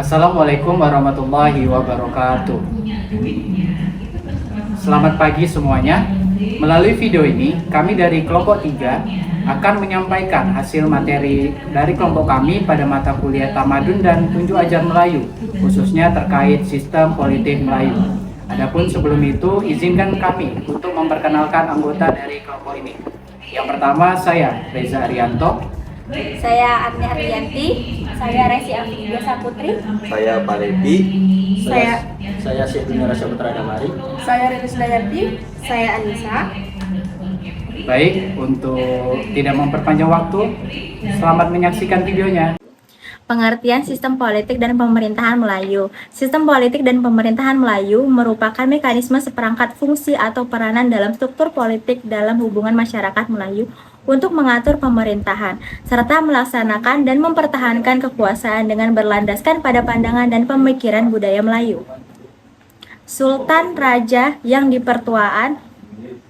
Assalamualaikum warahmatullahi wabarakatuh. Selamat pagi semuanya. Melalui video ini, kami dari kelompok 3 akan menyampaikan hasil materi dari kelompok kami pada mata kuliah Tamadun dan Tunjuk Ajar Melayu, khususnya terkait sistem politik Melayu. Adapun sebelum itu, izinkan kami untuk memperkenalkan anggota dari kelompok ini. Yang pertama, saya Reza Arianto. Saya Agni Arianti. Saya Resi Afiqah Saputri. Saya Palevi. Saya Syedina Rasya Putra Damari. Saya Rilis Dayanti. Saya Anissa. Baik, untuk tidak memperpanjang waktu, selamat menyaksikan videonya. Pengertian sistem politik dan pemerintahan Melayu. Sistem politik dan pemerintahan Melayu merupakan mekanisme seperangkat fungsi atau peranan dalam struktur politik dalam hubungan masyarakat Melayu untuk mengatur pemerintahan, serta melaksanakan dan mempertahankan kekuasaan dengan berlandaskan pada pandangan dan pemikiran budaya Melayu. Sultan, raja yang dipertuaan,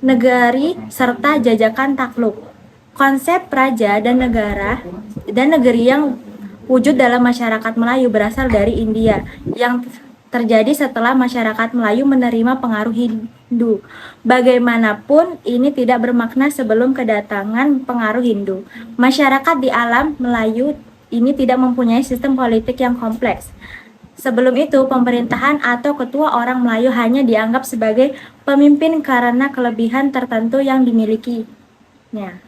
negari, serta jajakan takluk. Konsep raja dan negara dan negeri yang wujud dalam masyarakat Melayu berasal dari India yang terjadi setelah masyarakat Melayu menerima pengaruh Hindu. Bagaimanapun, ini tidak bermakna sebelum kedatangan pengaruh Hindu. Masyarakat di alam Melayu ini tidak mempunyai sistem politik yang kompleks. Sebelum itu, pemerintahan atau ketua orang Melayu hanya dianggap sebagai pemimpin karena kelebihan tertentu yang dimilikinya.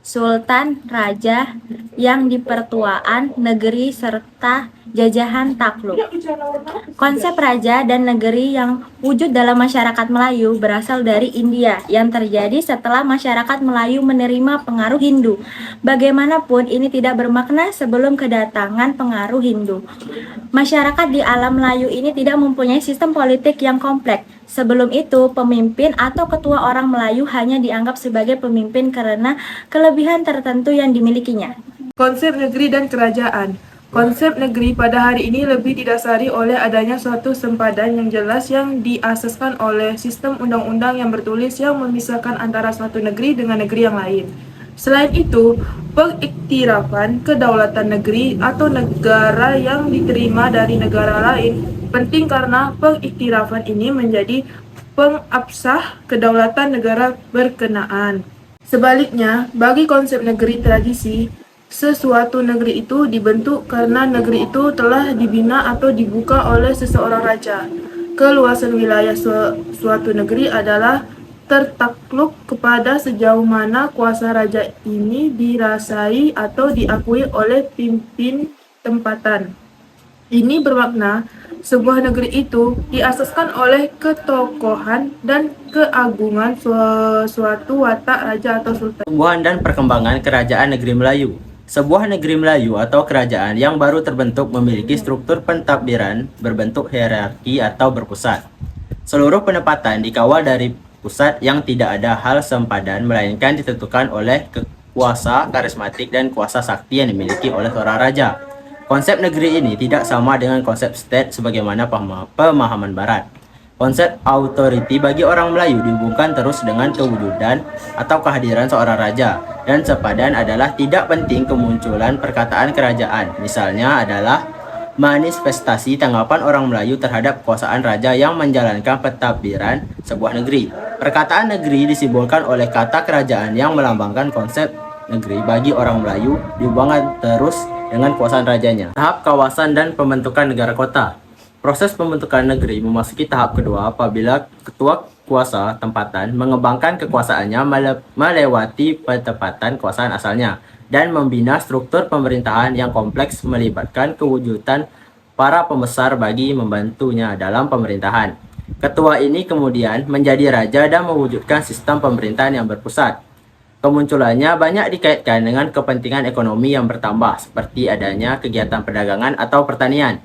Sultan, raja yang dipertuaan, negeri, serta jajahan takluk. Konsep raja dan negeri yang wujud dalam masyarakat Melayu berasal dari India yang terjadi setelah masyarakat Melayu menerima pengaruh Hindu. Bagaimanapun, ini tidak bermakna sebelum kedatangan pengaruh Hindu. Masyarakat di alam Melayu ini tidak mempunyai sistem politik yang kompleks. Sebelum itu, pemimpin atau ketua orang Melayu hanya dianggap sebagai pemimpin karena kelebihan tertentu yang dimilikinya. Konsep negeri dan kerajaan. Konsep negeri pada hari ini lebih didasari oleh adanya suatu sempadan yang jelas yang diasaskan oleh sistem undang-undang yang bertulis yang memisahkan antara suatu negeri dengan negeri yang lain. Selain itu, pengiktirafan kedaulatan negeri atau negara yang diterima dari negara lain penting karena pengiktirafan ini menjadi pengabsah kedaulatan negara berkenaan. Sebaliknya, bagi konsep negeri tradisi, sesuatu negeri itu dibentuk karena negeri itu telah dibina atau dibuka oleh seseorang raja. Keluasan wilayah suatu negeri adalah tertakluk kepada sejauh mana kuasa raja ini dirasai atau diakui oleh pimpin tempatan. Ini bermakna sebuah negeri itu diasaskan oleh ketokohan dan keagungan suatu watak raja atau sultan. Tumbuhan dan perkembangan kerajaan negeri Melayu. Sebuah negeri Melayu atau kerajaan yang baru terbentuk memiliki struktur pentadbiran berbentuk hierarki atau berpusat. Seluruh penempatan dikawal dari pusat yang tidak ada hal sempadan melainkan ditentukan oleh kuasa karismatik dan kuasa sakti yang dimiliki oleh seorang raja. Konsep negeri ini tidak sama dengan konsep state sebagaimana pemahaman barat. Konsep authority bagi orang Melayu dihubungkan terus dengan kewujudan atau kehadiran seorang raja, dan sepadan adalah tidak penting kemunculan perkataan kerajaan. Misalnya adalah manifestasi tanggapan orang Melayu terhadap kekuasaan raja yang menjalankan pentadbiran sebuah negeri. Perkataan negeri disimbolkan oleh kata kerajaan yang melambangkan konsep negeri bagi orang Melayu dihubungkan terus dengan kekuasaan rajanya. Tahap kawasan dan pembentukan negara kota. Proses pembentukan negeri memasuki tahap kedua apabila ketua kuasa tempatan mengembangkan kekuasaannya melewati penempatan kekuasaan asalnya dan membina struktur pemerintahan yang kompleks melibatkan kewujudan para pembesar bagi membantunya dalam pemerintahan. Ketua ini kemudian menjadi raja dan mewujudkan sistem pemerintahan yang berpusat. Kemunculannya banyak dikaitkan dengan kepentingan ekonomi yang bertambah, seperti adanya kegiatan perdagangan atau pertanian.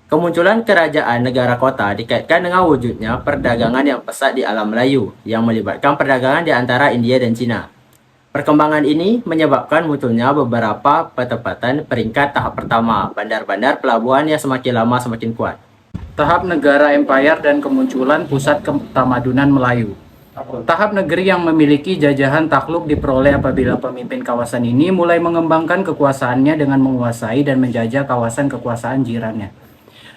Kemunculan kerajaan negara kota dikaitkan dengan wujudnya perdagangan yang pesat di alam Melayu, yang melibatkan perdagangan di antara India dan Cina. Perkembangan ini menyebabkan munculnya beberapa penempatan peringkat tahap pertama, bandar-bandar pelabuhan yang semakin lama semakin kuat. Tahap negara empire dan kemunculan pusat ketamadunan Melayu. Tahap negeri yang memiliki jajahan takluk diperoleh apabila pemimpin kawasan ini mulai mengembangkan kekuasaannya dengan menguasai dan menjajah kawasan kekuasaan jirannya.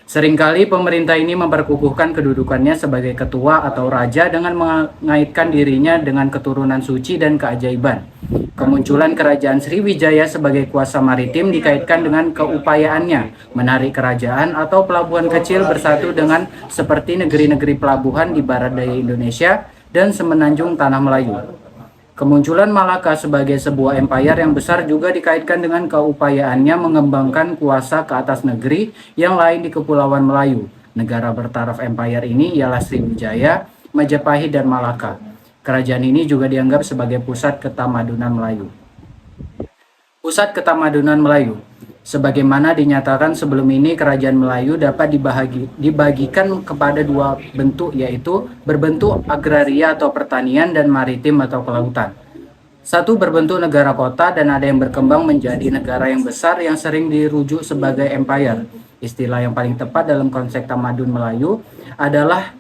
Seringkali pemerintah ini memperkukuhkan kedudukannya sebagai ketua atau raja dengan mengaitkan dirinya dengan keturunan suci dan keajaiban. Kemunculan kerajaan Sriwijaya sebagai kuasa maritim dikaitkan dengan keupayaannya menarik kerajaan atau pelabuhan kecil bersatu dengan seperti negeri-negeri pelabuhan di barat daya Indonesia dan semenanjung Tanah Melayu. Kemunculan Malaka sebagai sebuah empire yang besar juga dikaitkan dengan keupayaannya mengembangkan kuasa ke atas negeri yang lain di Kepulauan Melayu. Negara bertaraf empire ini ialah Sriwijaya, Majapahit, dan Malaka. Kerajaan ini juga dianggap sebagai pusat ketamadunan Melayu. Pusat ketamadunan Melayu. Sebagaimana dinyatakan sebelum ini, kerajaan Melayu dapat dibagikan kepada dua bentuk, yaitu berbentuk agraria atau pertanian dan maritim atau kelautan. Satu berbentuk negara kota dan ada yang berkembang menjadi negara yang besar yang sering dirujuk sebagai empire. Istilah yang paling tepat dalam konsep tamadun Melayu adalah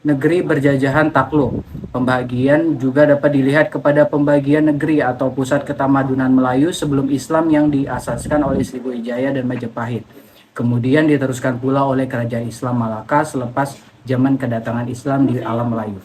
negeri berjajahan takluk. Pembagian juga dapat dilihat kepada pembagian negeri atau pusat ketamadunan Melayu sebelum Islam yang diasaskan oleh Sriwijaya dan Majapahit. Kemudian diteruskan pula oleh kerajaan Islam Malaka selepas zaman kedatangan Islam di alam Melayu.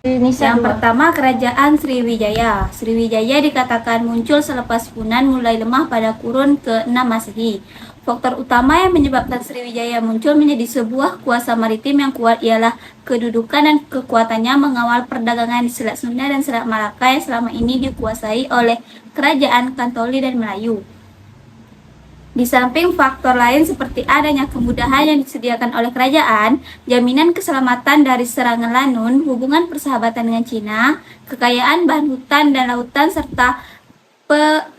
Yang pertama, kerajaan Sriwijaya. Sriwijaya dikatakan muncul selepas Punan mulai lemah pada kurun ke-6 Masehi. Faktor utama yang menyebabkan Sriwijaya muncul menjadi sebuah kuasa maritim yang kuat ialah kedudukan dan kekuatannya mengawal perdagangan di Selat Sunda dan Selat Malaka yang selama ini dikuasai oleh kerajaan Kantoli dan Melayu. Di samping faktor lain seperti adanya kemudahan yang disediakan oleh kerajaan, jaminan keselamatan dari serangan Lanun, hubungan persahabatan dengan Cina, kekayaan bahan hutan dan lautan, serta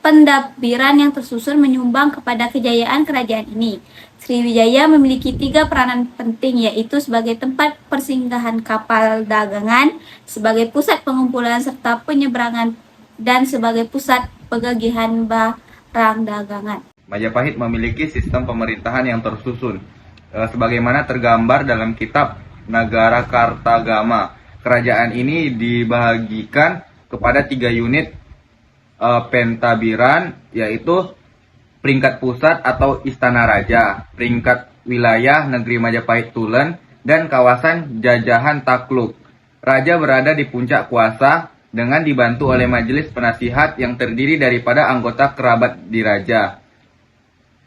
pendabbiran yang tersusun menyumbang kepada kejayaan kerajaan ini. Sriwijaya memiliki 3 peranan penting, yaitu sebagai tempat persinggahan kapal dagangan, sebagai pusat pengumpulan serta penyeberangan, dan sebagai pusat pegagihan barang dagangan. Majapahit memiliki sistem pemerintahan yang tersusun, sebagaimana tergambar dalam kitab Nagara Kartagama. Kerajaan ini dibagikan kepada 3 unit pentabiran, yaitu peringkat pusat atau Istana Raja, peringkat wilayah Negeri Majapahit Tulen, dan kawasan jajahan takluk. Raja berada di puncak kuasa dengan dibantu oleh majelis penasihat yang terdiri daripada anggota kerabat diraja.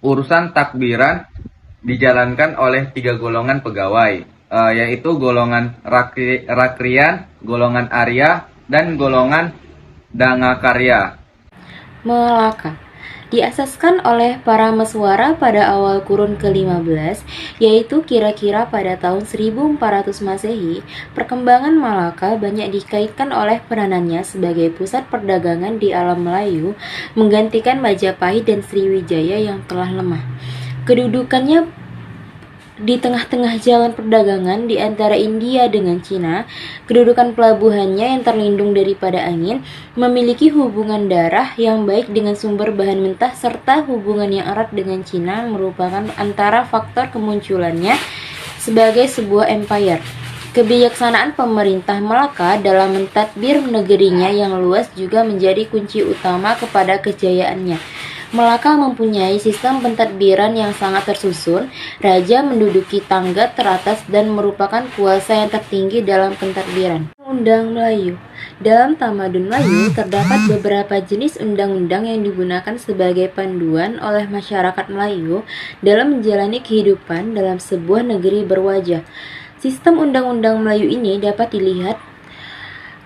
Urusan takbiran dijalankan oleh 3 golongan pegawai, yaitu golongan rakrian, golongan Arya, dan golongan Dangakarya. Melaka diasaskan oleh para Meswara pada awal kurun ke-15, yaitu kira-kira pada tahun 1400 Masehi. Perkembangan Malaka banyak dikaitkan oleh peranannya sebagai pusat perdagangan di alam Melayu, menggantikan Majapahit dan Sriwijaya yang telah lemah. Kedudukannya di tengah-tengah jalan perdagangan di antara India dengan Cina, kedudukan pelabuhannya yang terlindung daripada angin, memiliki hubungan darah yang baik dengan sumber bahan mentah, serta hubungan yang erat dengan Cina merupakan antara faktor kemunculannya sebagai sebuah empire. Kebijaksanaan pemerintah Malaka dalam mentadbir negerinya yang luas juga menjadi kunci utama kepada kejayaannya. Malaka mempunyai sistem pentadbiran yang sangat tersusun. Raja menduduki tangga teratas dan merupakan kuasa yang tertinggi dalam pentadbiran. Undang Melayu. Dalam tamadun Melayu terdapat beberapa jenis undang-undang yang digunakan sebagai panduan oleh masyarakat Melayu dalam menjalani kehidupan dalam sebuah negeri berwajah. Sistem undang-undang Melayu ini dapat dilihat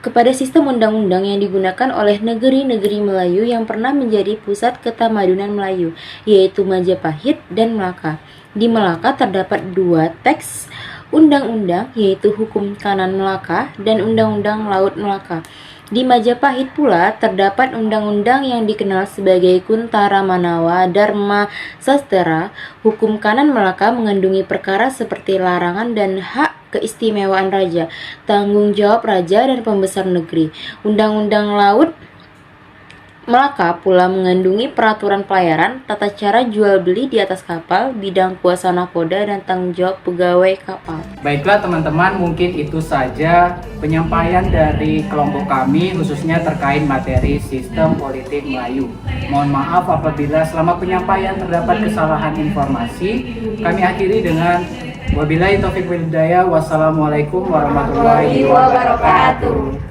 kepada sistem undang-undang yang digunakan oleh negeri-negeri Melayu yang pernah menjadi pusat ketamadunan Melayu, yaitu Majapahit dan Melaka. Di Melaka terdapat 2 teks undang-undang, yaitu Hukum Kanan Melaka dan Undang-Undang Laut Melaka. Di Majapahit pula terdapat undang-undang yang dikenal sebagai Kuntara Manawa Dharma Sastera. Hukum Kanan Melaka mengandungi perkara seperti larangan dan hak keistimewaan raja, tanggung jawab raja dan pembesar negeri. Undang-undang Laut Melaka pula mengandungi peraturan pelayaran, tata cara jual beli di atas kapal, bidang kuasa nakoda, dan tanggung jawab pegawai kapal. Baiklah teman-teman, mungkin itu saja penyampaian dari kelompok kami khususnya terkait materi Sistem Politik Melayu. Mohon maaf apabila selama penyampaian terdapat kesalahan informasi. Kami akhiri dengan wabillahi taufiq wal hidayah. Wassalamualaikum warahmatullahi wabarakatuh.